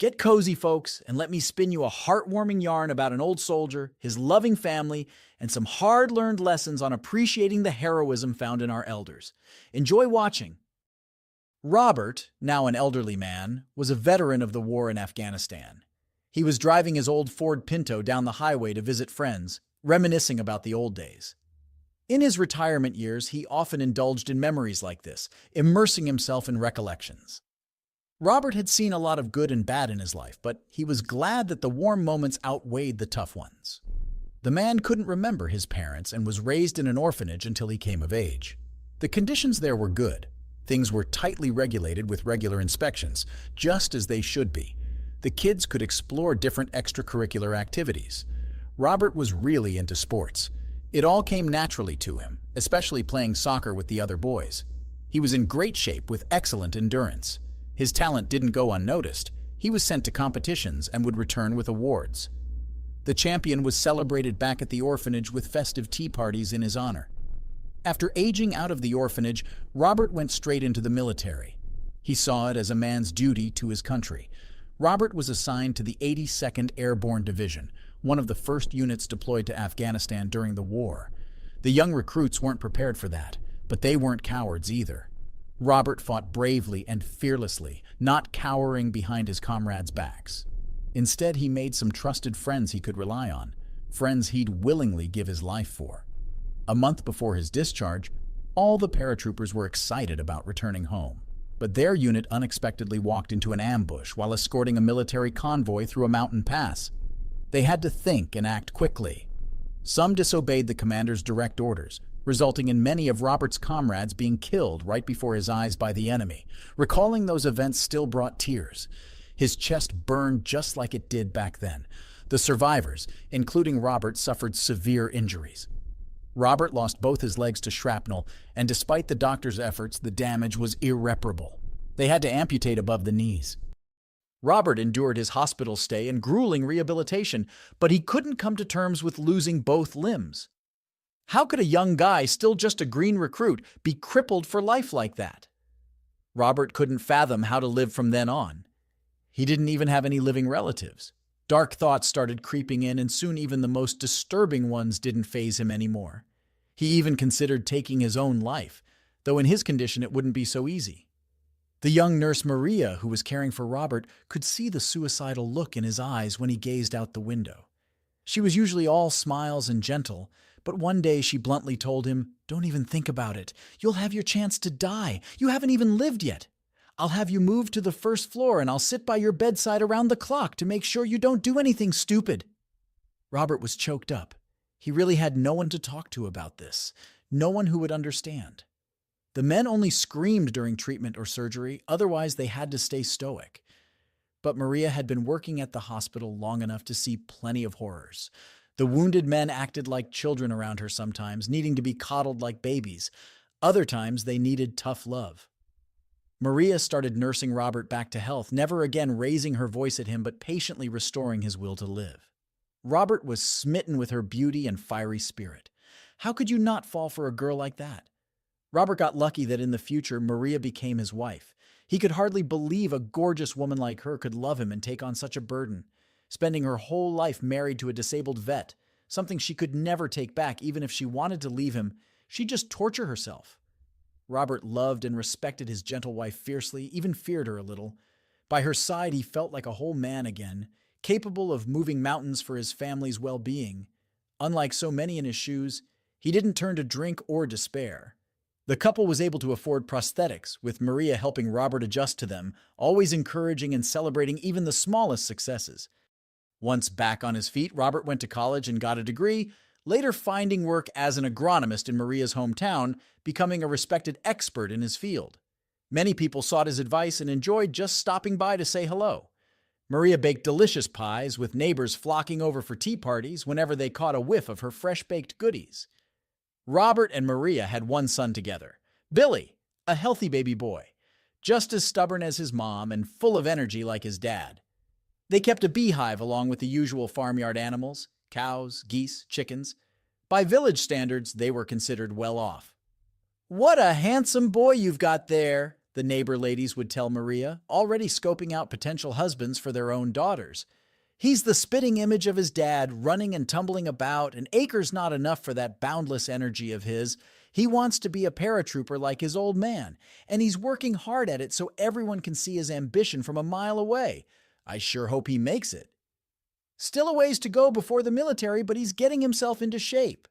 Get cozy, folks, and let me spin you a heartwarming yarn about an old soldier, his loving family, and some hard learned lessons on appreciating the heroism found in our elders. Enjoy watching. Robert, now an elderly man, was a veteran of the war in Afghanistan. He was driving his old Ford Pinto down the highway to visit friends, reminiscing about the old days. In his retirement years, he often indulged in memories like this, immersing himself in recollections. Robert had seen a lot of good and bad in his life, but he was glad that the warm moments outweighed the tough ones. The man couldn't remember his parents and was raised in an orphanage until he came of age. The conditions there were good. Things were tightly regulated with regular inspections, just as they should be. The kids could explore different extracurricular activities. Robert was really into sports. It all came naturally to him, especially playing soccer with the other boys. He was in great shape with excellent endurance. His talent didn't go unnoticed. He was sent to competitions and would return with awards. The champion was celebrated back at the orphanage with festive tea parties in his honor. After aging out of the orphanage, Robert went straight into the military. He saw it as a man's duty to his country. Robert was assigned to the 82nd Airborne Division, one of the first units deployed to Afghanistan during the war. The young recruits weren't prepared for that, but they weren't cowards either. Robert fought bravely and fearlessly, not cowering behind his comrades' backs. Instead, he made some trusted friends he could rely on, friends he'd willingly give his life for. A month before his discharge, all the paratroopers were excited about returning home. But their unit unexpectedly walked into an ambush while escorting a military convoy through a mountain pass. They had to think and act quickly. Some disobeyed the commander's direct orders, resulting in many of Robert's comrades being killed right before his eyes by the enemy. Recalling those events still brought tears. His chest burned just like it did back then. The survivors, including Robert, suffered severe injuries. Robert lost both his legs to shrapnel, and despite the doctor's efforts, the damage was irreparable. They had to amputate above the knees. Robert endured his hospital stay and grueling rehabilitation, but he couldn't come to terms with losing both limbs. How could a young guy, still just a green recruit, be crippled for life like that? Robert couldn't fathom how to live from then on. He didn't even have any living relatives. Dark thoughts started creeping in, and soon even the most disturbing ones didn't faze him anymore. He even considered taking his own life, though in his condition it wouldn't be so easy. The young nurse Maria, who was caring for Robert, could see the suicidal look in his eyes when he gazed out the window. She was usually all smiles and gentle, but one day she bluntly told him, "Don't even think about it. You'll have your chance to die. You haven't even lived yet. I'll have you moved to the first floor and I'll sit by your bedside around the clock to make sure you don't do anything stupid." Robert was choked up. He really had no one to talk to about this, no one who would understand. The men only screamed during treatment or surgery, otherwise they had to stay stoic. But Maria had been working at the hospital long enough to see plenty of horrors. The wounded men acted like children around her sometimes, needing to be coddled like babies. Other times they needed tough love. Maria started nursing Robert back to health, never again raising her voice at him but patiently restoring his will to live. Robert was smitten with her beauty and fiery spirit. How could you not fall for a girl like that? Robert got lucky that in the future Maria became his wife. He could hardly believe a gorgeous woman like her could love him and take on such a burden, spending her whole life married to a disabled vet, something she could never take back. Even if she wanted to leave him, she'd just torture herself. Robert loved and respected his gentle wife fiercely, even feared her a little. By her side, he felt like a whole man again, capable of moving mountains for his family's well-being. Unlike so many in his shoes, he didn't turn to drink or despair. The couple was able to afford prosthetics, with Maria helping Robert adjust to them, always encouraging and celebrating even the smallest successes. Once back on his feet, Robert went to college and got a degree, later finding work as an agronomist in Maria's hometown, becoming a respected expert in his field. Many people sought his advice and enjoyed just stopping by to say hello. Maria baked delicious pies, with neighbors flocking over for tea parties whenever they caught a whiff of her fresh-baked goodies. Robert and Maria had one son together, Billy, a healthy baby boy, just as stubborn as his mom and full of energy like his dad. They kept a beehive along with the usual farmyard animals, cows, geese, chickens. By village standards, they were considered well off. "What a handsome boy you've got there," the neighbor ladies would tell Maria, already scoping out potential husbands for their own daughters. He's the spitting image of his dad, running and tumbling about, and acres not enough for that boundless energy of his. He wants to be a paratrooper like his old man, and he's working hard at it so everyone can see his ambition from a mile away. I sure hope he makes it. Still a ways to go before the military, but he's getting himself into shape,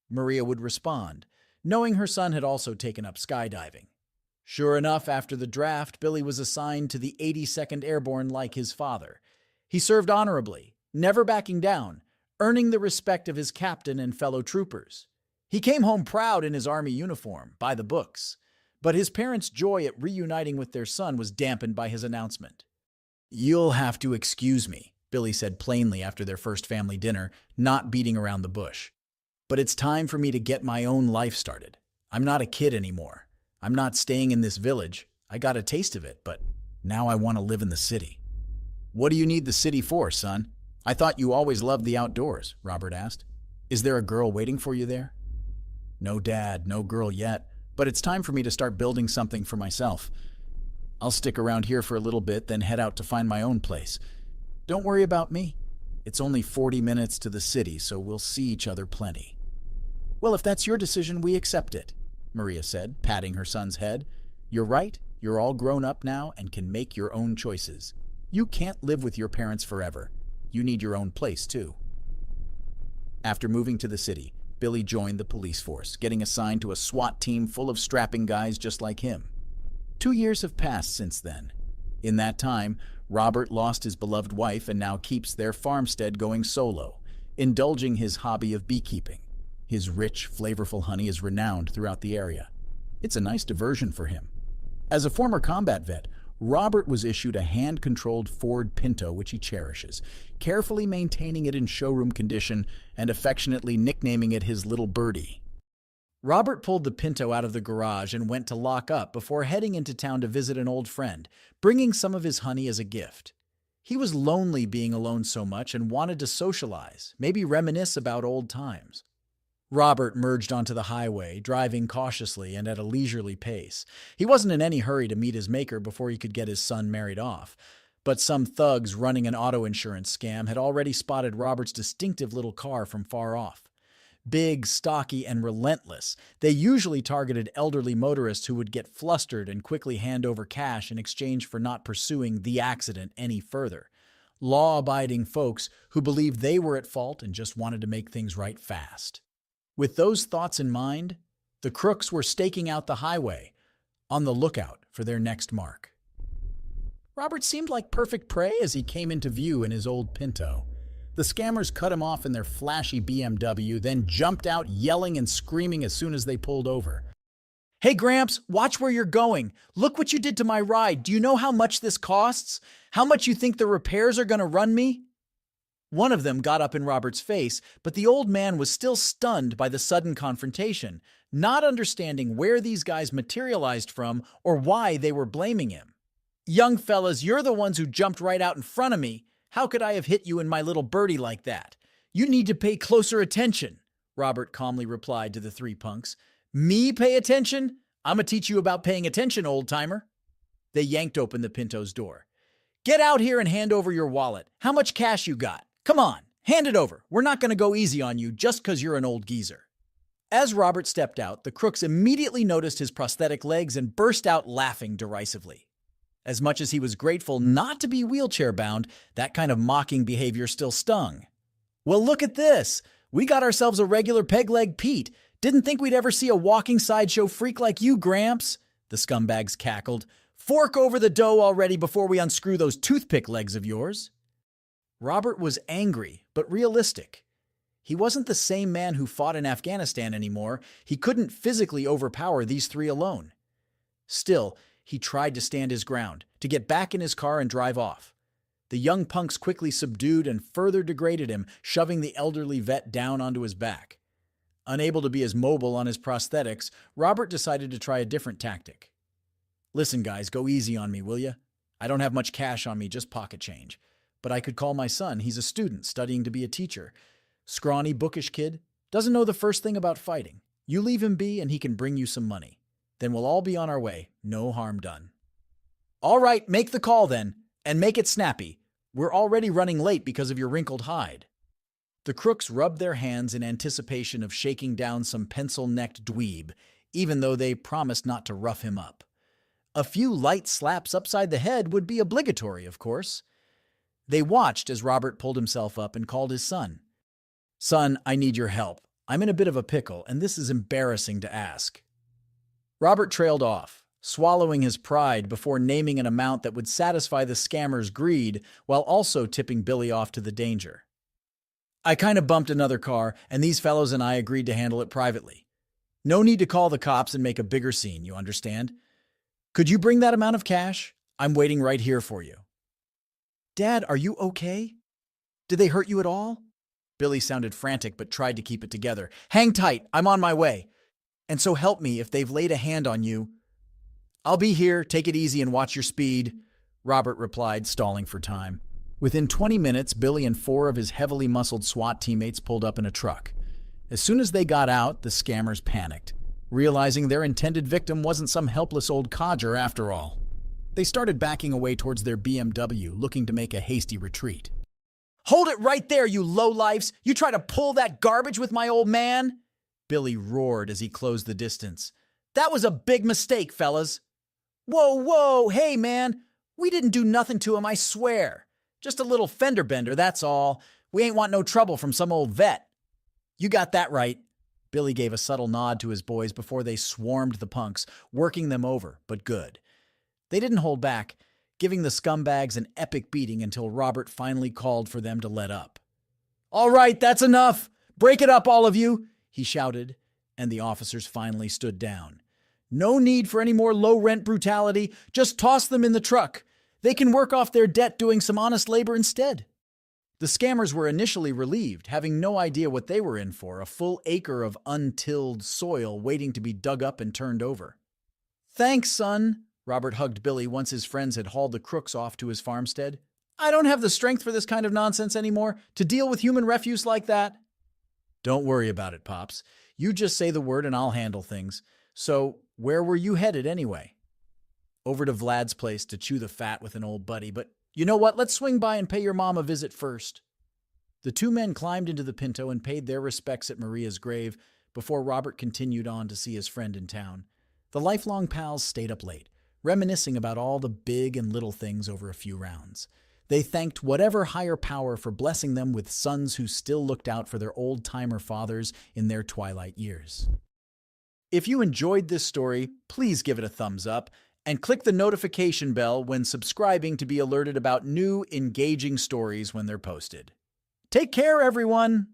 Maria would respond, knowing her son had also taken up skydiving. Sure enough, after the draft, Billy was assigned to the 82nd Airborne like his father. He served honorably, never backing down, earning the respect of his captain and fellow troopers. He came home proud in his Army uniform, by the books, but his parents' joy at reuniting with their son was dampened by his announcement. "You'll have to excuse me," Billy said plainly after their first family dinner, not beating around the bush. "But it's time for me to get my own life started. I'm not a kid anymore. I'm not staying in this village. I got a taste of it, but now I want to live in the city." "What do you need the city for, son? I thought you always loved the outdoors," Robert asked. "Is there a girl waiting for you there?" "No dad, no girl yet, but it's time for me to start building something for myself. I'll stick around here for a little bit, then head out to find my own place. Don't worry about me. It's only 40 minutes to the city, so we'll see each other plenty." "Well, if that's your decision, we accept it," Maria said, patting her son's head. "You're right, you're all grown up now and can make your own choices. You can't live with your parents forever. You need your own place, too." After moving to the city, Billy joined the police force, getting assigned to a SWAT team full of strapping guys just like him. 2 years have passed since then. In that time, Robert lost his beloved wife and now keeps their farmstead going solo, indulging his hobby of beekeeping. His rich, flavorful honey is renowned throughout the area. It's a nice diversion for him. As a former combat vet, Robert was issued a hand-controlled Ford Pinto, which he cherishes, carefully maintaining it in showroom condition and affectionately nicknaming it his little birdie. Robert pulled the Pinto out of the garage and went to lock up before heading into town to visit an old friend, bringing some of his honey as a gift. He was lonely being alone so much and wanted to socialize, maybe reminisce about old times. Robert merged onto the highway, driving cautiously and at a leisurely pace. He wasn't in any hurry to meet his maker before he could get his son married off. But some thugs running an auto insurance scam had already spotted Robert's distinctive little car from far off. Big, stocky, and relentless, they usually targeted elderly motorists who would get flustered and quickly hand over cash in exchange for not pursuing the accident any further. Law-abiding folks who believed they were at fault and just wanted to make things right fast. With those thoughts in mind, the crooks were staking out the highway, on the lookout for their next mark. Robert seemed like perfect prey as he came into view in his old Pinto. The scammers cut him off in their flashy BMW, then jumped out yelling and screaming as soon as they pulled over. "Hey, Gramps, watch where you're going. Look what you did to my ride. Do you know how much this costs? How much you think the repairs are going to run me?" One of them got up in Robert's face, but the old man was still stunned by the sudden confrontation, not understanding where these guys materialized from or why they were blaming him. "Young fellas, you're the ones who jumped right out in front of me. How could I have hit you and my little birdie like that? You need to pay closer attention," Robert calmly replied to the three punks. "Me pay attention? I'ma teach you about paying attention, old-timer." They yanked open the Pinto's door. "Get out here and hand over your wallet. How much cash you got? Come on, hand it over. We're not going to go easy on you just because you're an old geezer." As Robert stepped out, the crooks immediately noticed his prosthetic legs and burst out laughing derisively. As much as he was grateful not to be wheelchair-bound, that kind of mocking behavior still stung. "Well, look at this. We got ourselves a regular peg-leg Pete. Didn't think we'd ever see a walking sideshow freak like you, Gramps," the scumbags cackled. "Fork over the dough already before we unscrew those toothpick legs of yours." Robert was angry, but realistic. He wasn't the same man who fought in Afghanistan anymore. He couldn't physically overpower these three alone. Still, he tried to stand his ground, to get back in his car and drive off. The young punks quickly subdued and further degraded him, shoving the elderly vet down onto his back. Unable to be as mobile on his prosthetics, Robert decided to try a different tactic. "Listen, guys, go easy on me, will ya? I don't have much cash on me, just pocket change. But I could call my son. He's a student studying to be a teacher. Scrawny, bookish kid. Doesn't know the first thing about fighting. You leave him be and he can bring you some money. Then we'll all be on our way. No harm done. All right, make the call then, and make it snappy. We're already running late because of your wrinkled hide. The crooks rubbed their hands in anticipation of shaking down some pencil-necked dweeb, even though they promised not to rough him up. A few light slaps upside the head would be obligatory, of course. They watched as Robert pulled himself up and called his son. Son, I need your help. I'm in a bit of a pickle, and this is embarrassing to ask. Robert trailed off, swallowing his pride before naming an amount that would satisfy the scammer's greed while also tipping Billy off to the danger. I kind of bumped another car, and these fellows and I agreed to handle it privately. No need to call the cops and make a bigger scene, you understand? Could you bring that amount of cash? I'm waiting right here for you. Dad, are you okay? Did they hurt you at all? Billy sounded frantic but tried to keep it together. Hang tight, I'm on my way. And so help me if they've laid a hand on you. I'll be here, take it easy and watch your speed, Robert replied, stalling for time. Within 20 minutes, Billy and 4 of his heavily muscled SWAT teammates pulled up in a truck. As soon as they got out, the scammers panicked, realizing their intended victim wasn't some helpless old codger after all. They started backing away towards their BMW, looking to make a hasty retreat. Hold it right there, you lowlifes! You try to pull that garbage with my old man? Billy roared as he closed the distance. That was a big mistake, fellas. Whoa, hey man, we didn't do nothing to him, I swear. Just a little fender bender, that's all. We ain't want no trouble from some old vet. You got that right. Billy gave a subtle nod to his boys before they swarmed the punks, working them over, but good. They didn't hold back, giving the scumbags an epic beating until Robert finally called for them to let up. All right, that's enough. Break it up, all of you, he shouted, and the officers finally stood down. No need for any more low-rent brutality. Just toss them in the truck. They can work off their debt doing some honest labor instead. The scammers were initially relieved, having no idea what they were in for, a full acre of untilled soil waiting to be dug up and turned over. Thanks, son, Robert hugged Billy once his friends had hauled the crooks off to his farmstead. I don't have the strength for this kind of nonsense anymore, to deal with human refuse like that. Don't worry about it, Pops. You just say the word and I'll handle things. So, where were you headed anyway? Over to Vlad's place to chew the fat with an old buddy, but you know what? Let's swing by and pay your mom a visit first. The 2 men climbed into the Pinto and paid their respects at Maria's grave before Robert continued on to see his friend in town. The lifelong pals stayed up late, reminiscing about all the big and little things over a few rounds. They thanked whatever higher power for blessing them with sons who still looked out for their old-timer fathers in their twilight years. If you enjoyed this story, please give it a thumbs up and click the notification bell when subscribing to be alerted about new, engaging stories when they're posted. Take care, everyone!